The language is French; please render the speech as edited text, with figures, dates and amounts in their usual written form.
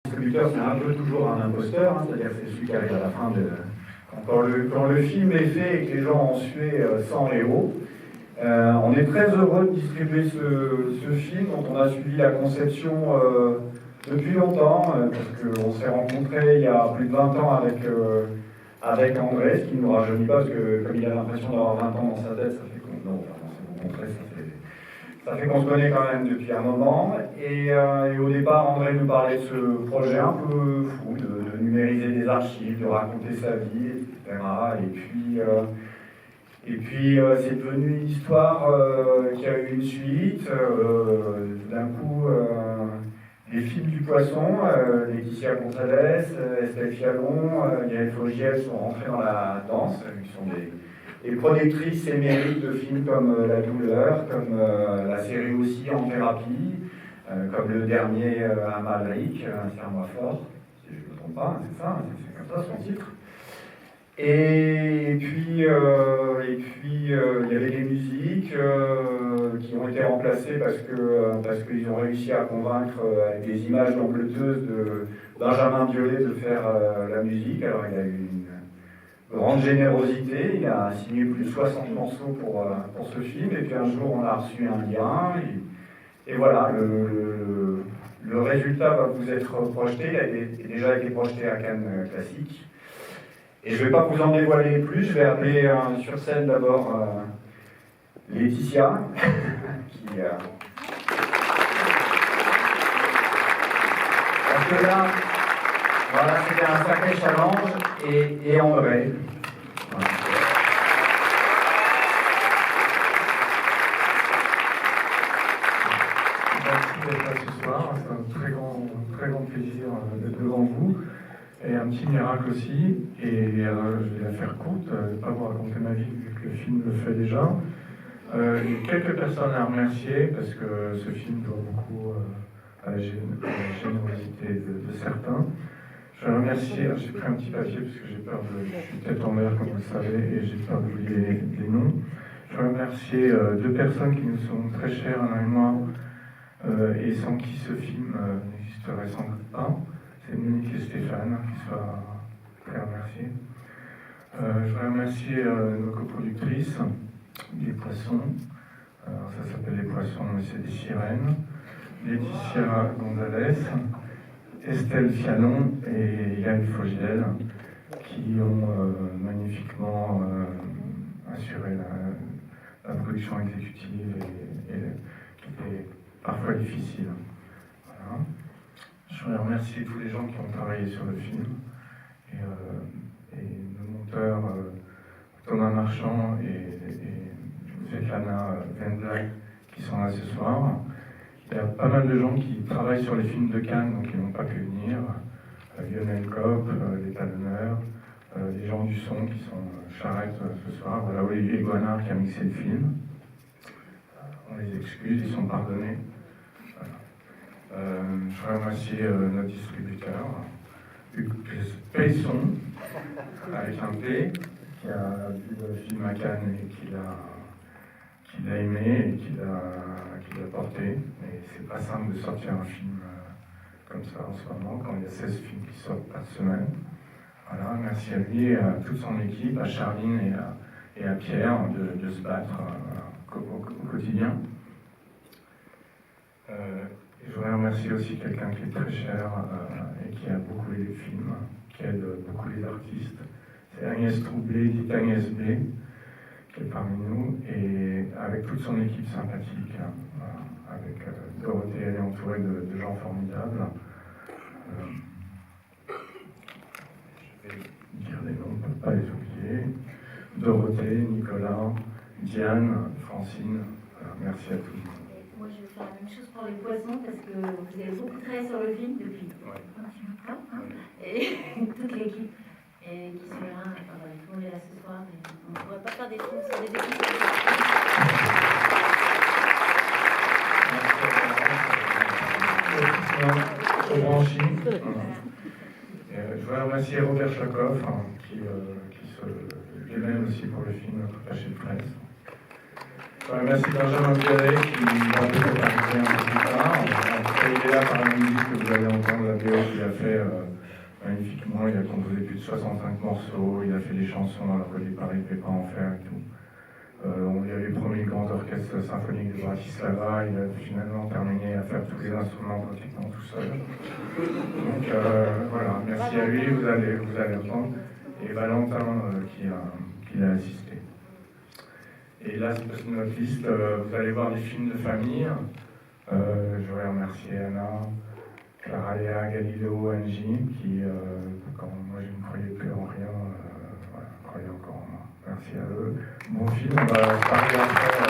distributeur, c'est un peu toujours un imposteur, hein, c'est-à-dire que c'est celui qui arrive à la fin de... Quand le film est fait et que les gens ont sué sans héros, on est très heureux de distribuer ce film dont on a suivi la conception depuis longtemps, parce qu'on s'est rencontrés il y a plus de 20 ans avec André, ce qui ne nous rajeunit pas, parce que comme il a l'impression d'avoir 20 ans dans sa tête, ça fait qu'on... Non, on s'est rencontrés, ça fait qu'on se connaît quand même depuis un moment. Et au départ, André nous parlait de ce projet un peu fou, de numériser des archives, de raconter sa vie, etc. Et puis c'est devenu une histoire qui a eu une suite. D'un coup, les films du poisson, Laetitia Gonzalez, Estelle Fialon, Gaëlle Fogiel sont rentrés dans la danse. Ils sont des productrices émérites de films comme La douleur, comme la série aussi En thérapie, comme le dernier Amalric, Serre-moi fort, si je ne me trompe pas, c'est ça, c'est comme ça son titre. Et puis il y avait des musiques qui ont été remplacées parce qu'ils ont réussi à convaincre avec des images d'Angleterre de Benjamin Biolay de faire la musique. Alors il a eu une grande générosité, il a signé plus de 60 morceaux pour ce film, et puis un jour on a reçu un lien, et voilà, le résultat va vous être projeté, il a déjà été projeté à Cannes Classique. Et je ne vais pas vous en dévoiler plus, je vais appeler sur scène d'abord Laetitia, qui... Parce que là, voilà, c'était un sacré challenge, et André. Voilà. Merci d'être là ce soir, c'est un très grand plaisir d'être devant vous. Et un petit miracle aussi, et je vais la faire courte, je ne vais pas vous raconter ma vie vu que le film le fait déjà. Il y a quelques personnes à remercier parce que ce film doit beaucoup à la générosité de certains. Je vais remercier, j'ai pris un petit papier parce que j'ai peur je suis tête en l'air comme vous le savez et j'ai peur d'oublier les noms. Je vais remercier deux personnes qui nous sont très chères à la mémoire et sans qui ce film n'existerait sans doute pas. C'est Monique et Stéphane qui soient très remerciés. Je voudrais remercier nos coproductrices, Les Poissons. Alors ça s'appelle Les Poissons, mais c'est des sirènes. Laetitia Gonzalez, Estelle Fialon et Gaëlle Fogiel, qui ont magnifiquement assuré la production exécutive et qui était parfois difficile. Voilà. Je voudrais remercier tous les gens qui ont travaillé sur le film et nos monteurs Thomas Marchand et Svetlana Vendler qui sont là ce soir. Il y a pas mal de gens qui travaillent sur les films de Cannes, donc ils n'ont pas pu venir. Lionel Kopp, les talonneurs, les gens du son qui sont charrettes ce soir. Voilà, Olivier Guanard qui a mixé le film. On les excuse, ils sont pardonnés. Je voudrais remercier notre distributeur, Hugues Pesson, avec un P, qui a vu le film à Cannes et qui l'a aimé et qui l'a porté. Et c'est pas simple de sortir un film comme ça en ce moment, quand il y a 16 films qui sortent par semaine. Voilà, merci à lui et à toute son équipe, à Charline et à Pierre de se battre au quotidien. Je voudrais remercier aussi quelqu'un qui est très cher et qui a beaucoup aidé le film, qui aide beaucoup les artistes. C'est Agnès Troublé, dite Agnès B, qui est parmi nous, et avec toute son équipe sympathique. Avec Dorothée, elle est entourée de gens formidables. Je vais dire les noms, on ne peut pas les oublier. Dorothée, Nicolas, Diane, Francine, merci à tous. Moi, je vais faire la même chose pour Les Poissons parce que vous avez beaucoup travaillé sur le film depuis un petit bout de temps, hein, et toute l'équipe qui sont là, enfin, tout le monde est là ce soir, et on ne pourrait pas faire des films sur des équipes comme ça. Je voudrais remercier Robert Chakov, qui se démène aussi pour le film, notre attaché de presse. Merci Benjamin Biolay qui va peut-être arriver un peu plus tard. En tout cas, il est là par la musique que vous allez entendre, la BO qu'il a fait magnifiquement. Il a composé plus de 65 morceaux, il a fait des chansons alors que les Paris ne pouvaient pas en faire et tout. On lui avait promis le grand orchestre symphonique de Bratislava, il a finalement terminé à faire tous les instruments pratiquement tout seul. Donc voilà, merci à lui, vous allez entendre. Et Valentin qui l'a assisté. Et là, c'est parce que notre liste, vous allez voir des films de famille. Je voudrais remercier Anna, Clara Léa, Galileo, Angie, qui, quand moi je ne croyais plus en rien, voilà, croyaient encore en moi. Merci à eux. Bon film, on va parler après.